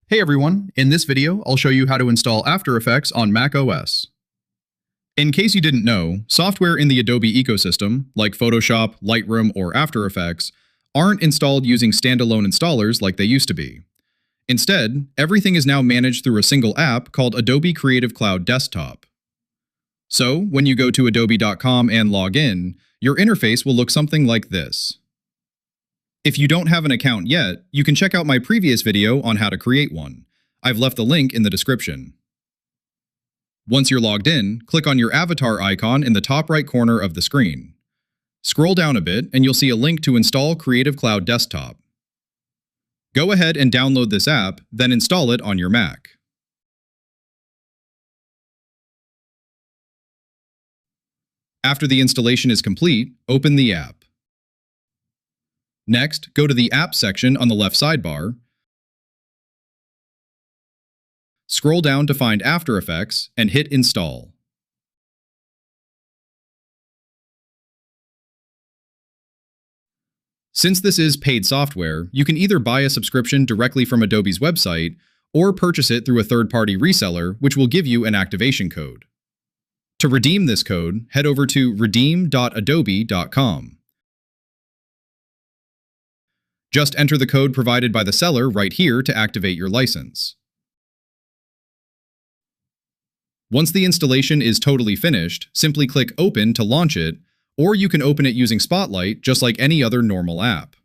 Hey everyone, in this video I'll show you how to install After Effects on Mac OS. In case you didn't know, software in the Adobe ecosystem, like Photoshop, Lightroom, or After Effects, aren't installed using standalone installers like they used to be. Instead, everything is now managed through a single app called Adobe Creative Cloud Desktop. So, when you go to adobe.com and log in, your interface will look something like this. If you don't have an account yet, you can check out my previous video on how to create one. I've left the link in the description. Once you're logged in, click on your avatar icon in the top right corner of the screen. Scroll down a bit and you'll see a link to install Creative Cloud Desktop. Go ahead and download this app, then install it on your Mac. After the installation is complete, open the app. Next, go to the Apps section on the left sidebar. Scroll down to find After Effects and hit Install. Since this is paid software, you can either buy a subscription directly from Adobe's website or purchase it through a third-party reseller, which will give you an activation code. To redeem this code, head over to redeem.adobe.com. Just enter the code provided by the seller right here to activate your license. Once the installation is totally finished, simply click Open to launch it, or you can open it using Spotlight just like any other normal app.